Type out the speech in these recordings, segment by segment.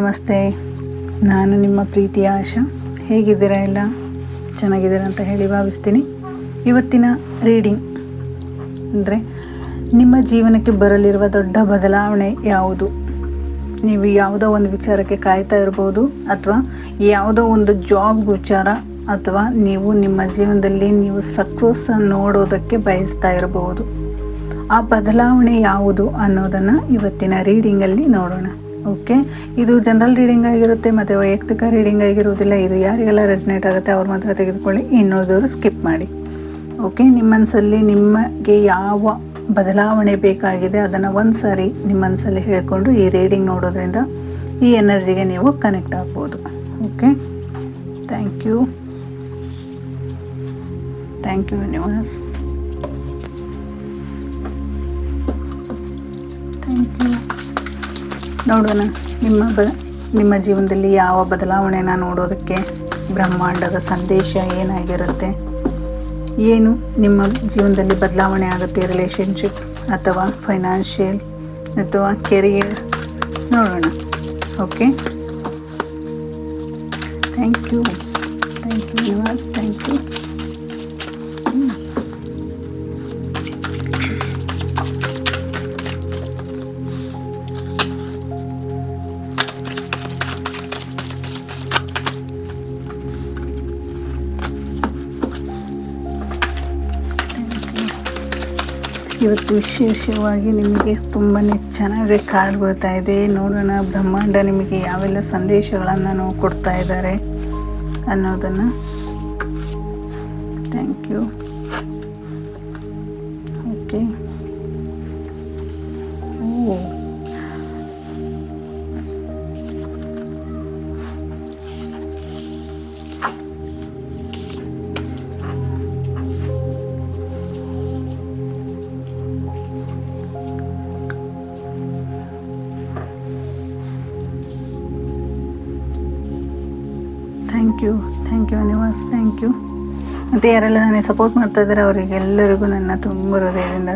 ನಮಸ್ತೆ. ನಾನು ನಿಮ್ಮ ಪ್ರೀತಿಯ ಆಶಾ. ಹೇಗಿದ್ದೀರಾ? ಎಲ್ಲ ಚೆನ್ನಾಗಿದ್ದೀರಾ ಅಂತ ಹೇಳಿ ಭಾವಿಸ್ತೀನಿ. ಇವತ್ತಿನ ರೀಡಿಂಗ್ ಅಂದರೆ ನಿಮ್ಮ ಜೀವನಕ್ಕೆ ಬರಲಿರುವ ದೊಡ್ಡ ಬದಲಾವಣೆ ಯಾವುದು? ನೀವು ಯಾವುದೋ ಒಂದು ವಿಚಾರಕ್ಕೆ ಕಾಯ್ತಾ ಇರ್ಬೋದು, ಅಥವಾ ಯಾವುದೋ ಒಂದು ಜಾಬ್ ವಿಚಾರ, ಅಥವಾ ನೀವು ನಿಮ್ಮ ಜೀವನದಲ್ಲಿ ನೀವು ಸಕ್ಸಸ್ ನೋಡೋದಕ್ಕೆ ಬಯಸ್ತಾ ಇರಬಹುದು. ಆ ಬದಲಾವಣೆ ಯಾವುದು ಅನ್ನೋದನ್ನು ಇವತ್ತಿನ ರೀಡಿಂಗಲ್ಲಿ ನೋಡೋಣ. ಓಕೆ, ಇದು ಜನರಲ್ ರೀಡಿಂಗ್ ಆಗಿರುತ್ತೆ ಮತ್ತು ವೈಯಕ್ತಿಕ ರೀಡಿಂಗ್ ಆಗಿರುವುದಿಲ್ಲ. ಇದು ಯಾರಿಗೆಲ್ಲ ರೆಸನೇಟ್ ಆಗುತ್ತೆ ಅವ್ರು ಮಾತ್ರ ತೆಗೆದುಕೊಳ್ಳಿ, ಇನ್ನೋದವರು ಸ್ಕಿಪ್ ಮಾಡಿ. ಓಕೆ, ನಿಮ್ಮ ಮನಸ್ಸಲ್ಲಿ ನಿಮಗೆ ಯಾವ ಬದಲಾವಣೆ ಬೇಕಾಗಿದೆ ಅದನ್ನು ಒಂದು ಸಾರಿ ನಿಮ್ಮ ಮನಸ್ಸಲ್ಲಿ ಹೇಳಿಕೊಂಡು ಈ ರೀಡಿಂಗ್ ನೋಡೋದ್ರಿಂದ ಈ ಎನರ್ಜಿಗೆ ನೀವು ಕನೆಕ್ಟ್ ಆಗ್ಬೋದು. Okay, thank you universe. Thank you. ನೋಡೋಣ ನಿಮ್ಮ ಜೀವನದಲ್ಲಿ ಯಾವ ಬದಲಾವಣೆನ ನೋಡೋದಕ್ಕೆ ಬ್ರಹ್ಮಾಂಡದ ಸಂದೇಶ ಏನಾಗಿರುತ್ತೆ, ಏನು ನಿಮ್ಮ ಜೀವನದಲ್ಲಿ ಬದಲಾವಣೆ ಆಗುತ್ತೆ, ರಿಲೇಷನ್ಶಿಪ್ ಅಥವಾ ಫೈನಾನ್ಷಿಯಲ್ ಅಥವಾ ಕೆರಿಯರ್, ನೋಡೋಣ. Okay, thank you universe. Thank you. ಇವತ್ತು ವಿಶೇಷವಾಗಿ ನಿಮಗೆ ತುಂಬಾ ಚೆನ್ನಾಗಿ ಕಾರ್ಡ್ ಬರ್ತಾ ಇದೆ. ನೋಡೋಣ ಬ್ರಹ್ಮಾಂಡ ನಿಮಗೆ ಯಾವೆಲ್ಲ ಸಂದೇಶಗಳನ್ನು ಕೊಡ್ತಾ ಇದ್ದಾರೆ ಅನ್ನೋದನ್ನು. Thank you. Okay, thank you universe. Thank you. ಮತ್ತು ಯಾರೆಲ್ಲ ನನಗೆ ಸಪೋರ್ಟ್ ಮಾಡ್ತಾ ಇದ್ದಾರೆ ಅವರಿಗೆಲ್ಲರಿಗೂ ನನ್ನ ತುಂಬ ಹೃದಯದಿಂದ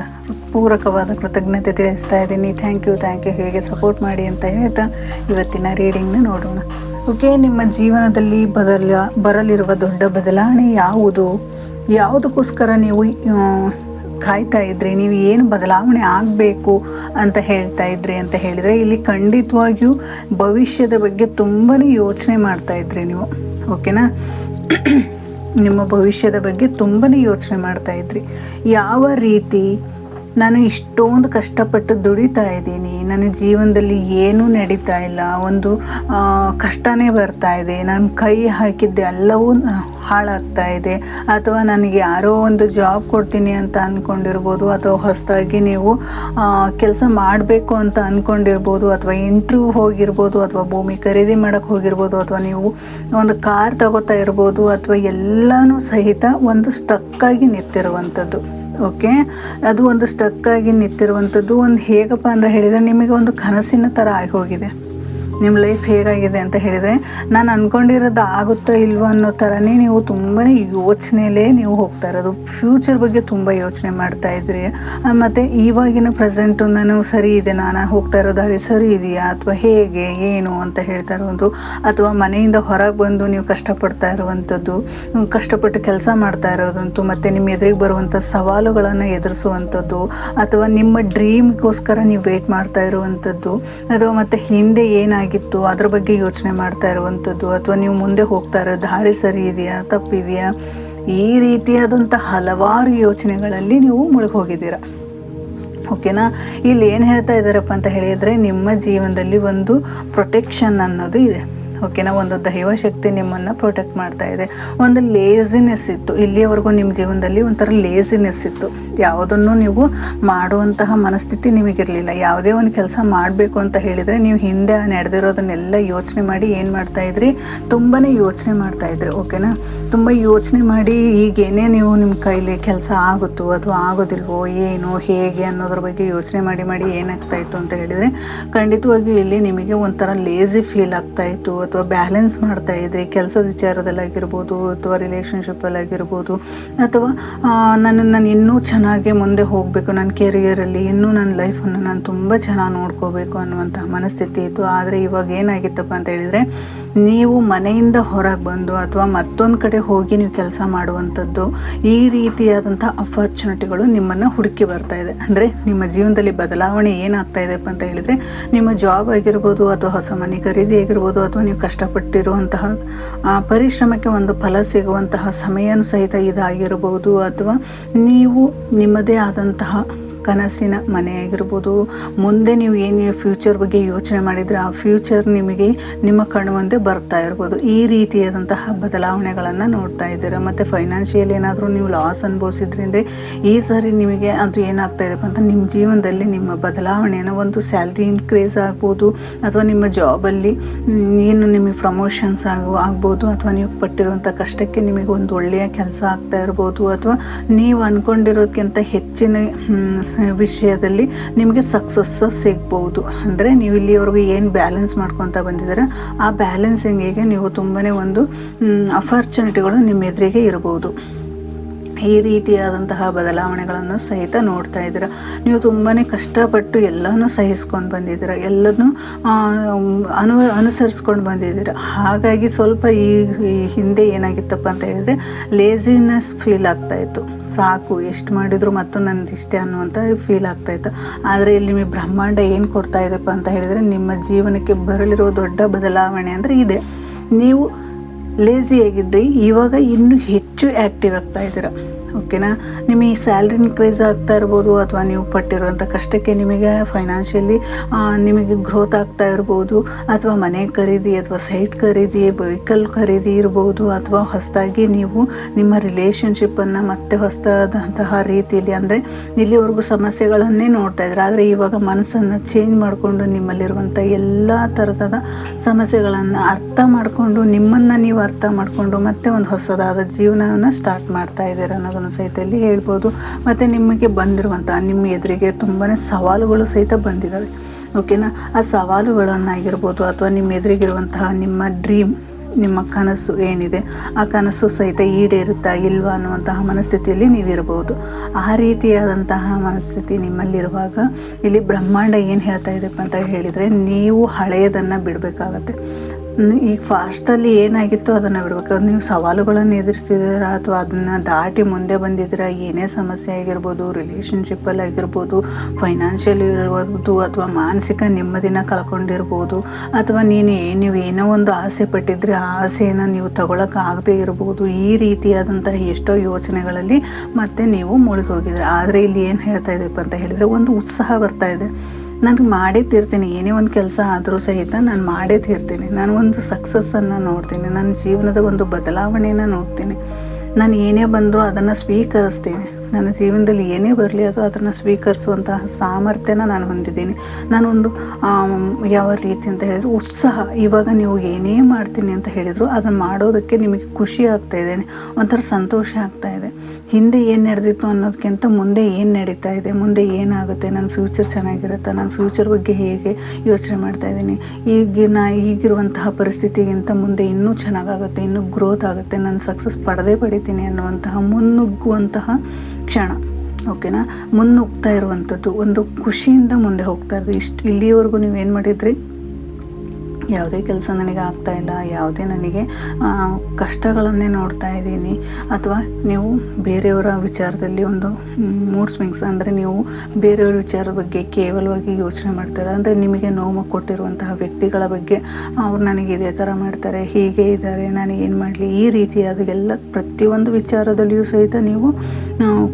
ಪೂರಕವಾದ ಕೃತಜ್ಞತೆ ತಿಳಿಸ್ತಾ ಇದ್ದೀನಿ. ಥ್ಯಾಂಕ್ ಯು ಹೀಗೆ ಸಪೋರ್ಟ್ ಮಾಡಿ ಅಂತ ಹೇಳ್ತಾ ಇವತ್ತಿನ ರೀಡಿಂಗ್ನ ನೋಡೋಣ. ಓಕೆ, ನಿಮ್ಮ ಜೀವನದಲ್ಲಿ ಬರಲಿರುವ ದೊಡ್ಡ ಬದಲಾವಣೆ ಯಾವುದು? ಯಾವುದಕ್ಕೋಸ್ಕರ ನೀವು ಕಾಯ್ತಾ ಇದ್ರಿ? ನೀವು ಏನು ಬದಲಾವಣೆ ಆಗಬೇಕು ಅಂತ ಹೇಳ್ತಾ ಇದ್ರಿ ಅಂತ ಹೇಳಿದರೆ, ಇಲ್ಲಿ ಖಂಡಿತವಾಗಿಯೂ ಭವಿಷ್ಯದ ಬಗ್ಗೆ ತುಂಬಾ ಯೋಚನೆ ಮಾಡ್ತಾ ಇದ್ರಿ ನೀವು. ಓಕೆನಾ, ನಿಮ್ಮ ಭವಿಷ್ಯದ ಬಗ್ಗೆ ತುಂಬಾ ಯೋಚನೆ ಮಾಡ್ತಾ ಇದ್ರಿ. ಯಾವ ರೀತಿ ನಾನು ಇಷ್ಟೊಂದು ಕಷ್ಟಪಟ್ಟು ದುಡಿತಾ ಇದ್ದೀನಿ, ನನ್ನ ಜೀವನದಲ್ಲಿ ಏನೂ ನಡೀತಾ ಇಲ್ಲ, ಒಂದು ಕಷ್ಟನೇ ಬರ್ತಾ ಇದೆ, ನಾನು ಕೈ ಹಾಕಿದ್ದೆ ಎಲ್ಲವೂ ಹಾಳಾಗ್ತಾ ಇದೆ, ಅಥವಾ ನನಗೆ ಯಾರೋ ಒಂದು ಜಾಬ್ ಕೊಡ್ತೀನಿ ಅಂತ ಅಂದ್ಕೊಂಡಿರ್ಬೋದು, ಅಥವಾ ಹೊಸದಾಗಿ ನೀವು ಕೆಲಸ ಮಾಡಬೇಕು ಅಂತ ಅಂದ್ಕೊಂಡಿರ್ಬೋದು, ಅಥವಾ ಇಂಟ್ರ್ವ್ಯೂ ಹೋಗಿರ್ಬೋದು, ಅಥವಾ ಭೂಮಿ ಖರೀದಿ ಮಾಡೋಕ್ಕೆ ಹೋಗಿರ್ಬೋದು, ಅಥವಾ ನೀವು ಒಂದು ಕಾರ್ ತಗೋತಾ ಇರ್ಬೋದು, ಅಥವಾ ಎಲ್ಲನೂ ಸಹಿತ ಒಂದು ಸ್ಟಕ್ಕಾಗಿ ನಿಂತಿರುವಂಥದ್ದು. ಓಕೆ, ಅದು ಒಂದು ಸ್ಟಕ್ಕಾಗಿ ನಿಂತಿರುವಂಥದ್ದು ಒಂದು ಹೇಗಪ್ಪ ಅಂತ ಹೇಳಿದರೆ, ನಿಮಗೆ ಒಂದು ಕನಸಿನ ಥರ ಆಗಿ ಹೋಗಿದೆ. ನಿಮ್ಮ ಲೈಫ್ ಹೇಗಾಗಿದೆ ಅಂತ ಹೇಳಿದರೆ, ನಾನು ಅಂದ್ಕೊಂಡಿರೋದು ಆಗುತ್ತೋ ಇಲ್ವೋ ಅನ್ನೋ ಥರನೇ ನೀವು ತುಂಬಾ ಯೋಚನೆಯಲ್ಲೇ ನೀವು ಹೋಗ್ತಾ ಇರೋದು. ಫ್ಯೂಚರ್ ಬಗ್ಗೆ ತುಂಬ ಯೋಚನೆ ಮಾಡ್ತಾ ಇದ್ರಿ. ಮತ್ತು ಇವಾಗಿನ ಪ್ರೆಸೆಂಟು ನಾನು ಸರಿ ಇದೆ, ನಾನು ಹೋಗ್ತಾ ಇರೋ ದಾರಿ ಸರಿ ಇದೆಯಾ ಅಥವಾ ಹೇಗೆ ಏನು ಅಂತ ಹೇಳ್ತಾ ಇರೋದು, ಅಥವಾ ಮನೆಯಿಂದ ಹೊರಗೆ ಬಂದು ನೀವು ಕಷ್ಟಪಡ್ತಾ ಇರುವಂಥದ್ದು, ಕಷ್ಟಪಟ್ಟು ಕೆಲಸ ಮಾಡ್ತಾ ಇರೋದಂತೂ, ಮತ್ತು ನಿಮ್ಮ ಎದುರಿಗೆ ಬರುವಂಥ ಸವಾಲುಗಳನ್ನು ಎದುರಿಸುವಂಥದ್ದು, ಅಥವಾ ನಿಮ್ಮ ಡ್ರೀಮ್ಗೋಸ್ಕರ ನೀವು ವೇಟ್ ಮಾಡ್ತಾ ಇರುವಂಥದ್ದು, ಅಥವಾ ಮತ್ತು ಹಿಂದೆ ಏನಾಗಿತ್ತು ಅದ್ರ ಬಗ್ಗೆ ಯೋಚನೆ ಮಾಡ್ತಾ ಇರುವಂಥದ್ದು, ಅಥವಾ ನೀವು ಮುಂದೆ ಹೋಗ್ತಾ ಇರೋ ದಾರಿ ಸರಿ ಇದೆಯಾ ತಪ್ಪಿದೆಯಾ, ಈ ರೀತಿಯಾದಂಥ ಹಲವಾರು ಯೋಚನೆಗಳಲ್ಲಿ ನೀವು ಮುಳುಗೋಗಿದ್ದೀರ. ಓಕೆನಾ, ಇಲ್ಲಿ ಏನು ಹೇಳ್ತಾ ಇದ್ದಾರಪ್ಪ ಅಂತ ಹೇಳಿದರೆ, ನಿಮ್ಮ ಜೀವನದಲ್ಲಿ ಒಂದು ಪ್ರೊಟೆಕ್ಷನ್ ಅನ್ನೋದು ಇದೆ. ಓಕೆನಾ, ಒಂದು ದೈವಶಕ್ತಿ ನಿಮ್ಮನ್ನು ಪ್ರೊಟೆಕ್ಟ್ ಮಾಡ್ತಾ ಇದೆ. ಒಂದು ಲೇಸಿನೆಸ್ ಇತ್ತು ಇಲ್ಲಿಯವರೆಗೂ ನಿಮ್ಮ ಜೀವನದಲ್ಲಿ, ಒಂಥರ ಲೇಸಿನೆಸ್ ಇತ್ತು. ಯಾವುದನ್ನು ನೀವು ಮಾಡುವಂತಹ ಮನಸ್ಥಿತಿ ನಿಮಗಿರಲಿಲ್ಲ. ಯಾವುದೇ ಒಂದು ಕೆಲಸ ಮಾಡಬೇಕು ಅಂತ ಹೇಳಿದರೆ ನೀವು ಹಿಂದೆ ನಡೆದಿರೋದನ್ನೆಲ್ಲ ಯೋಚನೆ ಮಾಡಿ ಏನು ಮಾಡ್ತಾಯಿದ್ರಿ, ತುಂಬಾ ಯೋಚನೆ ಮಾಡ್ತಾಯಿದ್ರಿ. ಓಕೆನಾ, ತುಂಬ ಯೋಚನೆ ಮಾಡಿ ಈಗೇನೇ ನೀವು ನಿಮ್ಮ ಕೈಲಿ ಕೆಲಸ ಆಗುತ್ತೋ ಅಥವಾ ಆಗೋದಿಲ್ವೋ, ಏನು ಹೇಗೆ ಅನ್ನೋದ್ರ ಬಗ್ಗೆ ಯೋಚನೆ ಮಾಡಿ ಏನಾಗ್ತಾಯಿತ್ತು ಅಂತ ಹೇಳಿದರೆ, ಖಂಡಿತವಾಗಿಯೂ ಇಲ್ಲಿ ನಿಮಗೆ ಒಂಥರ ಲೇಸಿ ಫೀಲ್ ಆಗ್ತಾಯಿತ್ತು, ಅಥವಾ ಬ್ಯಾಲೆನ್ಸ್ ಮಾಡ್ತಾಯಿದ್ರಿ ಕೆಲಸದ ವಿಚಾರದಲ್ಲಾಗಿರ್ಬೋದು, ಅಥವಾ ರಿಲೇಷನ್ಶಿಪ್ಪಲ್ಲಾಗಿರ್ಬೋದು, ಅಥವಾ ನಾನು ಇನ್ನೂ ಚೆನ್ನಾಗಿ ಚೆನ್ನಾಗಿ ಮುಂದೆ ಹೋಗಬೇಕು ನನ್ನ ಕೆರಿಯರಲ್ಲಿ, ಇನ್ನೂ ನನ್ನ ಲೈಫನ್ನು ನಾನು ತುಂಬ ಚೆನ್ನಾಗಿ ನೋಡ್ಕೋಬೇಕು ಅನ್ನುವಂಥ ಮನಸ್ಥಿತಿ ಇತ್ತು. ಆದರೆ ಇವಾಗ ಏನಾಗಿತ್ತಪ್ಪ ಅಂತ ಹೇಳಿದರೆ, ನೀವು ಮನೆಯಿಂದ ಹೊರಗೆ ಬಂದು ಅಥವಾ ಮತ್ತೊಂದು ಕಡೆ ಹೋಗಿ ನೀವು ಕೆಲಸ ಮಾಡುವಂಥದ್ದು, ಈ ರೀತಿಯಾದಂಥ ಅಪರ್ಚುನಿಟಿಗಳು ನಿಮ್ಮನ್ನು ಹುಡುಕಿ ಬರ್ತಾ ಇದೆ. ಅಂದರೆ ನಿಮ್ಮ ಜೀವನದಲ್ಲಿ ಬದಲಾವಣೆ ಏನಾಗ್ತಾ ಇದೆಪ್ಪ ಅಂತ ಹೇಳಿದರೆ, ನಿಮ್ಮ ಜಾಬ್ ಆಗಿರ್ಬೋದು ಅಥವಾ ಹೊಸ ಮನೆ ಖರೀದಿ ಆಗಿರ್ಬೋದು, ಅಥವಾ ನೀವು ಕಷ್ಟಪಟ್ಟಿರುವಂತಹ ಪರಿಶ್ರಮಕ್ಕೆ ಒಂದು ಫಲ ಸಿಗುವಂತಹ ಸಮಯನೂ ಸಹಿತ ಇದಾಗಿರ್ಬೋದು, ಅಥವಾ ನೀವು ನಿಮ್ಮದೇ ಆದಂತಹ ಕನಸಿನ ಮನೆ ಆಗಿರ್ಬೋದು, ಮುಂದೆ ನೀವು ಏನು ಫ್ಯೂಚರ್ ಬಗ್ಗೆ ಯೋಚನೆ ಮಾಡಿದರೆ ಆ ಫ್ಯೂಚರ್ ನಿಮಗೆ ನಿಮ್ಮ ಕಣ್ಣು ಮುಂದೆ ಬರ್ತಾ ಇರ್ಬೋದು. ಈ ರೀತಿಯಾದಂತಹ ಬದಲಾವಣೆಗಳನ್ನು ನೋಡ್ತಾ ಇದ್ದೀರಾ. ಮತ್ತು ಫೈನಾನ್ಷಿಯಲ್ ಏನಾದರೂ ನೀವು ಲಾಸ್ ಅನುಭವಿಸಿದ್ರಿಂದ ಈ ಸಾರಿ ನಿಮಗೆ ಅದು ಏನಾಗ್ತಾ ಇದೆಪ್ಪ ಅಂತ, ನಿಮ್ಮ ಜೀವನದಲ್ಲಿ ನಿಮ್ಮ ಬದಲಾವಣೆಯನ್ನು ಒಂದು ಸ್ಯಾಲ್ರಿ ಇನ್ಕ್ರೀಸ್ ಆಗ್ಬೋದು, ಅಥವಾ ನಿಮ್ಮ ಜಾಬಲ್ಲಿ ಏನು ನಿಮಗೆ ಪ್ರಮೋಷನ್ಸ್ ಆಗ್ಬೋದು, ಅಥವಾ ನೀವು ಪಟ್ಟಿರುವಂಥ ಕಷ್ಟಕ್ಕೆ ನಿಮಗೆ ಒಂದು ಒಳ್ಳೆಯ ಕೆಲಸ ಆಗ್ತಾ ಇರ್ಬೋದು, ಅಥವಾ ನೀವು ಅಂದ್ಕೊಂಡಿರೋದಕ್ಕಿಂತ ಹೆಚ್ಚಿನ ವಿಷಯದಲ್ಲಿ ನಿಮಗೆ ಸಕ್ಸಸ್ ಸಿಗ್ಬೋದು. ಅಂದರೆ ನೀವು ಇಲ್ಲಿವರೆಗೂ ಏನು ಬ್ಯಾಲೆನ್ಸ್ ಮಾಡ್ಕೊತ ಬಂದಿದ್ದೀರ ಆ ಬ್ಯಾಲೆನ್ಸಿಂಗಿಗೆ ನೀವು ತುಂಬಾ ಒಂದು ಅಪರ್ಚುನಿಟಿಗಳು ನಿಮ್ಮ ಎದುರಿಗೆ ಇರ್ಬೋದು. ಈ ರೀತಿಯಾದಂತಹ ಬದಲಾವಣೆಗಳನ್ನು ಸಹಿತ ನೋಡ್ತಾ ಇದ್ದೀರ. ನೀವು ತುಂಬಾ ಕಷ್ಟಪಟ್ಟು ಎಲ್ಲನೂ ಸಹಿಸ್ಕೊಂಡು ಬಂದಿದ್ದೀರ, ಎಲ್ಲದನ್ನೂ ಅನುಸರಿಸ್ಕೊಂಡು ಬಂದಿದ್ದೀರ. ಹಾಗಾಗಿ ಸ್ವಲ್ಪ ಈ ಹಿಂದೆ ಏನಾಗಿತ್ತಪ್ಪ ಅಂತ ಹೇಳಿದರೆ ಲೇಜಿನೆಸ್ ಫೀಲ್ ಆಗ್ತಾಯಿತ್ತು. ಸಾಕು, ಎಷ್ಟು ಮಾಡಿದ್ರು ಮತ್ತು ನನ್ನದು ಇಷ್ಟೇ ಅನ್ನುವಂಥ ಫೀಲ್ ಆಗ್ತಾಯಿತ್ತು. ಆದರೆ ಇಲ್ಲಿ ನಿಮಗೆ ಬ್ರಹ್ಮಾಂಡ ಏನು ಕೊಡ್ತಾ ಇದೆಪ್ಪ ಅಂತ ಹೇಳಿದರೆ, ನಿಮ್ಮ ಜೀವನಕ್ಕೆ ಬರಲಿರೋ ದೊಡ್ಡ ಬದಲಾವಣೆ ಅಂದರೆ ಇದೆ. ನೀವು ಲೇಜಿಯಾಗಿದ್ದರೆ ಇವಾಗ ಇನ್ನೂ ಹೆಚ್ಚು ಆ್ಯಕ್ಟಿವ್ ಆಗ್ತಾ ಇದ್ದೀರ. ಓಕೆನಾ? ನಿಮಗೆ ಸ್ಯಾಲ್ರಿ ಇನ್ಕ್ರೀಸ್ ಆಗ್ತಾ ಇರ್ಬೋದು, ಅಥವಾ ನೀವು ಪಟ್ಟಿರುವಂಥ ಕಷ್ಟಕ್ಕೆ ನಿಮಗೆ ಫೈನಾನ್ಷಿಯಲಿ ನಿಮಗೆ ಗ್ರೋತ್ ಆಗ್ತಾ ಇರ್ಬೋದು, ಅಥವಾ ಮನೆ ಖರೀದಿ ಅಥವಾ ಸೈಟ್ ಖರೀದಿ, ವೆಹಿಕಲ್ ಖರೀದಿ ಇರ್ಬೋದು, ಅಥವಾ ಹೊಸದಾಗಿ ನೀವು ನಿಮ್ಮ ರಿಲೇಷನ್ಶಿಪ್ಪನ್ನು ಮತ್ತೆ ಹೊಸದಾದಂತಹ ರೀತಿಯಲ್ಲಿ, ಅಂದರೆ ಇಲ್ಲಿವರೆಗೂ ಸಮಸ್ಯೆಗಳನ್ನೇ ನೋಡ್ತಾ ಇದ್ದಾರೆ, ಆದರೆ ಇವಾಗ ಮನಸ್ಸನ್ನು ಚೇಂಜ್ ಮಾಡಿಕೊಂಡು ನಿಮ್ಮಲ್ಲಿರುವಂಥ ಎಲ್ಲ ಥರದ ಸಮಸ್ಯೆಗಳನ್ನು ಅರ್ಥ ಮಾಡಿಕೊಂಡು, ನಿಮ್ಮನ್ನು ನೀವು ಅರ್ಥ ಮಾಡಿಕೊಂಡು ಮತ್ತೆ ಒಂದು ಹೊಸದಾದ ಜೀವನವನ್ನು ಸ್ಟಾರ್ಟ್ ಮಾಡ್ತಾ ಇದ್ದೀರ ಅನ್ನೋದನ್ನು ಸಹಿತ ಇಲ್ಲಿ ಹೇಳ್ಬೋದು. ಮತ್ತು ನಿಮಗೆ ಬಂದಿರುವಂಥ ನಿಮ್ಮ ಎದುರಿಗೆ ತುಂಬಾ ಸವಾಲುಗಳು ಸಹಿತ ಬಂದಿದ್ದಾವೆ. ಓಕೆನಾ? ಆ ಸವಾಲುಗಳನ್ನಾಗಿರ್ಬೋದು, ಅಥವಾ ನಿಮ್ಮ ಎದುರಿಗಿರುವಂತಹ ನಿಮ್ಮ ಡ್ರೀಮ್, ನಿಮ್ಮ ಕನಸು ಏನಿದೆ ಆ ಕನಸು ಸಹಿತ ಈಡೇರುತ್ತಾ ಇಲ್ವಾ ಅನ್ನುವಂತಹ ಮನಸ್ಥಿತಿಯಲ್ಲಿ ನೀವಿರ್ಬೋದು. ಆ ರೀತಿಯಾದಂತಹ ಮನಸ್ಥಿತಿ ನಿಮ್ಮಲ್ಲಿರುವಾಗ ಇಲ್ಲಿ ಬ್ರಹ್ಮಾಂಡ ಏನು ಹೇಳ್ತಾ ಇದೆಪ್ಪ ಅಂತ ಹೇಳಿದರೆ, ನೀವು ಹಳೆಯದನ್ನು ಬಿಡಬೇಕಾಗತ್ತೆ. ಈಗ ಫಾಸ್ಟಲ್ಲಿ ಏನಾಗಿತ್ತು ಅದನ್ನು ಬಿಡಬೇಕು. ನೀವು ಸವಾಲುಗಳನ್ನು ಎದುರಿಸಿದ್ದೀರಾ ಅಥವಾ ಅದನ್ನು ದಾಟಿ ಮುಂದೆ ಬಂದಿದ್ದೀರಾ, ಏನೇ ಸಮಸ್ಯೆ ಆಗಿರ್ಬೋದು, ರಿಲೇಷನ್ಶಿಪ್ಪಲ್ಲಿ ಆಗಿರ್ಬೋದು, ಫೈನಾನ್ಷಿಯಲಿ ಇರ್ಬೋದು, ಅಥವಾ ಮಾನಸಿಕ ನೆಮ್ಮದಿನ ಕಳ್ಕೊಂಡಿರ್ಬೋದು, ಅಥವಾ ನೀವು ಏನೋ ಒಂದು ಆಸೆ ಪಟ್ಟಿದ್ರೆ ಆ ಆಸೆಯನ್ನು ನೀವು ತಗೊಳಕ್ಕಾಗದೇ ಇರ್ಬೋದು. ಈ ರೀತಿಯಾದಂತಹ ಎಷ್ಟೋ ಯೋಚನೆಗಳಲ್ಲಿ ಮತ್ತೆ ನೀವು ಮುಳುಗಿ ಹೋಗಿದ್ದೀರ. ಆದರೆ ಇಲ್ಲಿ ಏನು ಹೇಳ್ತಾ ಇದೆಯಪ್ಪ ಅಂತ ಹೇಳಿದರೆ, ಒಂದು ಉತ್ಸಾಹ ಬರ್ತಾ ಇದೆ. ನಾನು ಮಾಡೇ ತೀರ್ತೀನಿ, ಏನೇ ಒಂದು ಕೆಲಸ ಆದರೂ ಸಹಿತ ನಾನು ಮಾಡೇ ತೀರ್ತೀನಿ, ನಾನು ಒಂದು ಸಕ್ಸಸ್ಸನ್ನು ನೋಡ್ತೀನಿ, ನನ್ನ ಜೀವನದ ಒಂದು ಬದಲಾವಣೆಯನ್ನು ನೋಡ್ತೀನಿ, ನಾನು ಏನೇ ಬಂದರೂ ಅದನ್ನು ಸ್ವೀಕರಿಸ್ತೀನಿ, ನನ್ನ ಜೀವನದಲ್ಲಿ ಏನೇ ಬರಲಿ ಅದು ಅದನ್ನು ಸ್ವೀಕರಿಸುವಂತಹ ಸಾಮರ್ಥ್ಯನ ನಾನು ಹೊಂದಿದ್ದೀನಿ. ನಾನೊಂದು ಯಾವ ರೀತಿ ಅಂತ ಹೇಳಿದ್ರು ಉತ್ಸಾಹ, ಇವಾಗ ನೀವು ಏನೇ ಮಾಡ್ತೀನಿ ಅಂತ ಹೇಳಿದ್ರು ಅದನ್ನು ಮಾಡೋದಕ್ಕೆ ನಿಮಗೆ ಖುಷಿ ಆಗ್ತಾಯಿದೆ, ಒಂಥರ ಸಂತೋಷ ಆಗ್ತಾಯಿದೆ. ಹಿಂದೆ ಏನು ನಡೆದಿತ್ತು ಅನ್ನೋದಕ್ಕಿಂತ ಮುಂದೆ ಏನು ನಡೀತಾ ಇದೆ, ಮುಂದೆ ಏನಾಗುತ್ತೆ, ನನ್ನ ಫ್ಯೂಚರ್ ಚೆನ್ನಾಗಿರುತ್ತೆ, ನನ್ನ ಫ್ಯೂಚರ್ ಬಗ್ಗೆ ಹೇಗೆ ಯೋಚನೆ ಮಾಡ್ತಾಯಿದ್ದೀನಿ, ಈಗಿರುವಂತಹ ಪರಿಸ್ಥಿತಿಗಿಂತ ಮುಂದೆ ಇನ್ನೂ ಚೆನ್ನಾಗಾಗುತ್ತೆ, ಇನ್ನೂ ಗ್ರೋತ್ ಆಗುತ್ತೆ, ನಾನು ಸಕ್ಸಸ್ ಪಡಿತೀನಿ ಅನ್ನುವಂತಹ ಮುನ್ನುಗ್ಗುವಂತಹ ಕ್ಷಣ. ಓಕೆನಾ? ಮುನ್ನುಗ್ತಾ ಇರುವಂಥದ್ದು ಒಂದು ಖುಷಿಯಿಂದ ಮುಂದೆ ಹೋಗ್ತಾ ಇರೋದು. ಇಲ್ಲಿವರೆಗೂ ನೀವೇನು ಮಾಡಿದ್ರಿ, ಯಾವುದೇ ಕೆಲಸ ನನಗೆ ಆಗ್ತಾಯಿಲ್ಲ, ಯಾವುದೇ ನನಗೆ ಕಷ್ಟಗಳನ್ನೇ ನೋಡ್ತಾ ಇದ್ದೀನಿ, ಅಥವಾ ನೀವು ಬೇರೆಯವರ ವಿಚಾರದಲ್ಲಿ ಒಂದು ಮೂಡ್ ಸ್ವಿಂಗ್ಸ್, ಅಂದರೆ ನೀವು ಬೇರೆಯವರ ವಿಚಾರದ ಬಗ್ಗೆ ಕೇವಲವಾಗಿ ಯೋಚನೆ ಮಾಡ್ತಾರೆ. ಅಂದರೆ ನಿಮಗೆ ನೋವು ಕೊಟ್ಟಿರುವಂತಹ ವ್ಯಕ್ತಿಗಳ ಬಗ್ಗೆ, ಅವ್ರು ನನಗೆ ಇದೇ ಥರ ಮಾಡ್ತಾರೆ, ಹೀಗೆ ಇದ್ದಾರೆ, ನಾನು ಏನು ಮಾಡಲಿ, ಈ ರೀತಿಯಾದ ಎಲ್ಲ ಪ್ರತಿಯೊಂದು ವಿಚಾರದಲ್ಲಿಯೂ ಸಹಿತ ನೀವು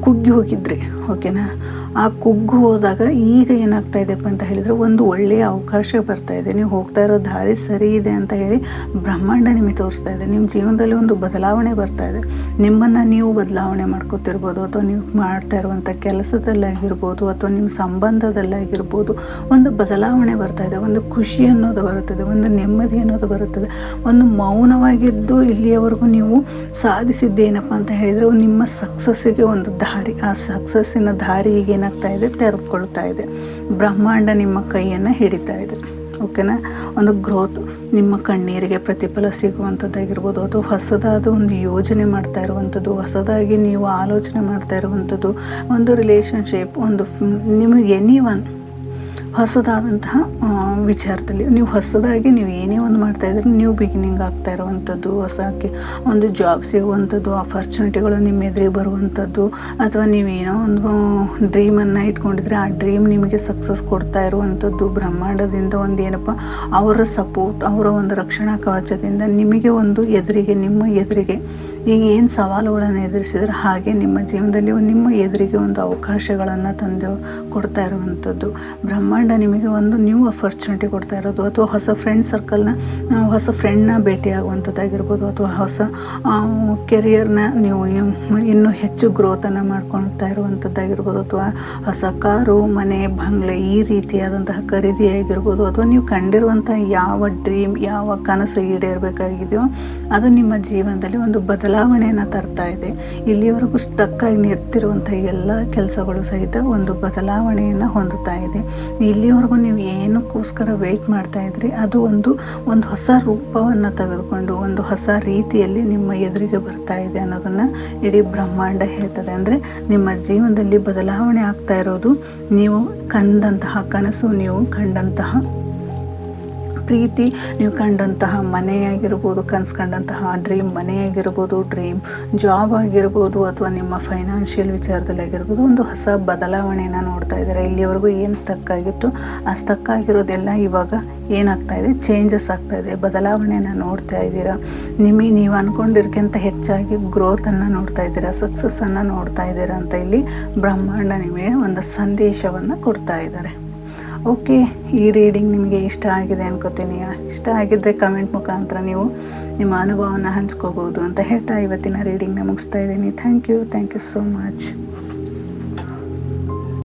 ಕುಗ್ಗಿ ಹೋಗಿದ್ರಿ. ಓಕೆನಾ? ಆ ಕುಗ್ಗು ಹೋದಾಗ ಈಗ ಏನಾಗ್ತಾ ಇದೆಯಪ್ಪ ಅಂತ ಹೇಳಿದರೆ, ಒಂದು ಒಳ್ಳೆಯ ಅವಕಾಶ ಬರ್ತಾ ಇದೆ, ನೀವು ಹೋಗ್ತಾ ಇರೋ ದಾರಿ ಸರಿ ಇದೆ ಅಂತ ಹೇಳಿ ಬ್ರಹ್ಮಾಂಡ ನಿಮಗೆ ತೋರಿಸ್ತಾ ಇದೆ. ನಿಮ್ಮ ಜೀವನದಲ್ಲಿ ಒಂದು ಬದಲಾವಣೆ ಬರ್ತಾ ಇದೆ. ನಿಮ್ಮನ್ನು ನೀವು ಬದಲಾವಣೆ ಮಾಡ್ಕೊತಿರ್ಬೋದು, ಅಥವಾ ನೀವು ಮಾಡ್ತಾ ಇರುವಂಥ ಕೆಲಸದಲ್ಲಾಗಿರ್ಬೋದು, ಅಥವಾ ನಿಮ್ಮ ಸಂಬಂಧದಲ್ಲಾಗಿರ್ಬೋದು, ಒಂದು ಬದಲಾವಣೆ ಬರ್ತಾ ಇದೆ, ಒಂದು ಖುಷಿ ಅನ್ನೋದು ಬರುತ್ತದೆ, ಒಂದು ನೆಮ್ಮದಿ ಅನ್ನೋದು ಬರುತ್ತದೆ. ಒಂದು ಮೌನವಾಗಿದ್ದು ಇಲ್ಲಿಯವರೆಗೂ ನೀವು ಸಾಧಿಸಿದ್ದೇನಪ್ಪ ಅಂತ ಹೇಳಿದರೆ ನಿಮ್ಮ ಸಕ್ಸಸ್ಸಿಗೆ ಒಂದು ದಾರಿ, ಆ ಸಕ್ಸಸ್ಸಿನ ದಾರಿ ಈಗ ಏನಾಗ್ತಾ ಇದೆ, ತೆರೆದುಕೊಳ್ತಾ ಇದೆ. ಬ್ರಹ್ಮಾಂಡ ನಿಮ್ಮ ಕೈಯನ್ನು ಹಿಡಿತಾ ಇದೆ. ಓಕೆನಾ? ಒಂದು ಗ್ರೋತ್ ನಿಮ್ಮ ಕಣ್ಣೀರಿಗೆ ಪ್ರತಿಫಲ ಸಿಗುವಂಥದ್ದಾಗಿರ್ಬೋದು, ಅಥವಾ ಹೊಸದಾದ ಒಂದು ಯೋಜನೆ ಮಾಡ್ತಾ ಇರುವಂಥದ್ದು, ಹೊಸದಾಗಿ ನೀವು ಆಲೋಚನೆ ಮಾಡ್ತಾ ಇರುವಂಥದ್ದು, ಒಂದು ರಿಲೇಷನ್ಶಿಪ್, ಒಂದು ನಿಮಗೆ ಎನಿವನ್ ಹೊಸದಾದಂತಹ ವಿಚಾರದಲ್ಲಿ ನೀವು ಹೊಸದಾಗಿ ನೀವು ಏನೇ ಒಂದು ಮಾಡ್ತಾಯಿದ್ರೆ ನ್ಯೂ ಬಿಗಿನಿಂಗ್ ಆಗ್ತಾ ಇರುವಂಥದ್ದು, ಹೊಸಕ್ಕೆ ಒಂದು ಜಾಬ್ ಸಿಗುವಂಥದ್ದು, ಆಪರ್ಚುನಿಟಿಗಳು ನಿಮ್ಮ ಎದುರಿಗೆ ಬರುವಂಥದ್ದು, ಅಥವಾ ನೀವೇನೋ ಒಂದು ಡ್ರೀಮನ್ನು ಇಟ್ಕೊಂಡಿದ್ರೆ ಆ ಡ್ರೀಮ್ ನಿಮಗೆ ಸಕ್ಸಸ್ ಕೊಡ್ತಾ ಇರುವಂಥದ್ದು, ಬ್ರಹ್ಮಾಂಡದಿಂದ ಒಂದು ಏನಪ್ಪ ಅವರ ಸಪೋರ್ಟ್, ಅವರ ಒಂದು ರಕ್ಷಣಾ ಕವಚದಿಂದ ನಿಮಗೆ ಒಂದು ಎದುರಿಗೆ, ನಿಮ್ಮ ಎದುರಿಗೆ ಈಗ ಏನು ಸವಾಲುಗಳನ್ನು ಎದುರಿಸಿದ್ರೆ ಹಾಗೆ ನಿಮ್ಮ ಜೀವನದಲ್ಲಿ ನಿಮ್ಮ ಎದುರಿಗೆ ಒಂದು ಅವಕಾಶಗಳನ್ನು ತಂದು ಕೊಡ್ತಾ ಇರುವಂಥದ್ದು, ಬ್ರಹ್ಮಾಂಡ ನಿಮಗೆ ಒಂದು ನ್ಯೂ ಅಪರ್ಚುನಿಟಿ ಕೊಡ್ತಾ ಇರೋದು, ಅಥವಾ ಹೊಸ ಫ್ರೆಂಡ್ ಸರ್ಕಲ್ನ, ಹೊಸ ಫ್ರೆಂಡ್ನ ಭೇಟಿಯಾಗುವಂಥದ್ದಾಗಿರ್ಬೋದು, ಅಥವಾ ಹೊಸ ಕೆರಿಯರ್ನ ನೀವು ಇನ್ನೂ ಹೆಚ್ಚು ಗ್ರೋತನ್ನು ಮಾಡ್ಕೊಳ್ತಾ ಇರುವಂಥದ್ದಾಗಿರ್ಬೋದು, ಅಥವಾ ಹೊಸ ಕಾರು, ಮನೆ, ಬಂಗ್ಲೆ ಈ ರೀತಿಯಾದಂತಹ ಖರೀದಿಯಾಗಿರ್ಬೋದು, ಅಥವಾ ನೀವು ಕಂಡಿರುವಂಥ ಯಾವ ಡ್ರೀಮ್, ಯಾವ ಕನಸು ಈಡೇರಬೇಕಾಗಿದೆಯೋ ಅದು ನಿಮ್ಮ ಜೀವನದಲ್ಲಿ ಒಂದು ಬದಲಾವಣೆಯನ್ನು ತರ್ತಾ ಇದೆ. ಇಲ್ಲಿವರೆಗೂ ಸ್ಟಕ್ಕಾಗಿ ನಿಂತಿರುವಂಥ ಎಲ್ಲ ಕೆಲಸಗಳು ಸಹಿತ ಒಂದು ಬದಲಾವಣೆಯನ್ನು ಹೊಂದುತ್ತಾ ಇದೆ. ಇಲ್ಲಿವರೆಗೂ ನೀವು ಏನಕ್ಕೋಸ್ಕರ ವೆಯ್ಟ್ ಮಾಡ್ತಾ ಇದ್ರಿ ಅದು ಒಂದು ಹೊಸ ರೂಪವನ್ನು ತೆಗೆದುಕೊಂಡು ಒಂದು ಹೊಸ ರೀತಿಯಲ್ಲಿ ನಿಮ್ಮ ಎದುರಿಗೆ ಬರ್ತಾ ಇದೆ ಅನ್ನೋದನ್ನು ಇಡೀ ಬ್ರಹ್ಮಾಂಡ ಹೇಳ್ತದೆ. ಅಂದರೆ ನಿಮ್ಮ ಜೀವನದಲ್ಲಿ ಬದಲಾವಣೆ ಆಗ್ತಾ ಇರೋದು ನೀವು ಕಂಡಂತಹ ಕನಸು, ನೀವು ಕಂಡಂತಹ ಪ್ರೀತಿ, ನೀವು ಕಂಡಂತಹ ಮನೆಯಾಗಿರ್ಬೋದು, ಕನಸು ಕಂಡಂತಹ ಡ್ರೀಮ್ ಮನೆಯಾಗಿರ್ಬೋದು, ಡ್ರೀಮ್ ಜಾಬ್ ಆಗಿರ್ಬೋದು, ಅಥವಾ ನಿಮ್ಮ ಫೈನಾನ್ಷಿಯಲ್ ವಿಚಾರದಲ್ಲಿ ಆಗಿರ್ಬೋದು, ಒಂದು ಹೊಸ ಬದಲಾವಣೆಯನ್ನು ನೋಡ್ತಾ ಇದ್ದಾರೆ. ಇಲ್ಲಿವರೆಗೂ ಏನು ಸ್ಟಕ್ ಆಗಿತ್ತು ಆ ಸ್ಟಕ್ ಆಗಿರೋದೆಲ್ಲ ಇವಾಗ ಏನಾಗ್ತಾಯಿದೆ, ಚೇಂಜಸ್ ಆಗ್ತಾಯಿದೆ, ಬದಲಾವಣೆಯನ್ನು ನೋಡ್ತಾ ಇದ್ದೀರಾ. ನಿಮಗೆ ನೀವು ಅಂದ್ಕೊಂಡಿರ್ಕಿಂತ ಹೆಚ್ಚಾಗಿ ಗ್ರೋತನ್ನು ನೋಡ್ತಾ ಇದ್ದೀರಾ, ಸಕ್ಸಸ್ಸನ್ನು ನೋಡ್ತಾ ಇದ್ದೀರಾ ಅಂತ ಇಲ್ಲಿ ಬ್ರಹ್ಮಾಂಡ ನಿಮಗೆ ಒಂದು ಸಂದೇಶವನ್ನು ಕೊಡ್ತಾ ಇದ್ದಾರೆ. ಓಕೆ, ಈ ರೀಡಿಂಗ್ ನಿಮಗೆ ಇಷ್ಟ ಆಗಿದೆ ಅನ್ಕೋತೀನಿ. ಇಷ್ಟ ಆಗಿದ್ದರೆ ಕಮೆಂಟ್ ಮುಖಾಂತರ ನೀವು ನಿಮ್ಮ ಅನುಭವವನ್ನು ಹಂಚ್ಕೋಬೋದು ಅಂತ ಹೇಳ್ತಾ ಇವತ್ತಿನ ರೀಡಿಂಗ್ನ ಮುಗಿಸ್ತಾ ಇದ್ದೀನಿ. Thank you so much.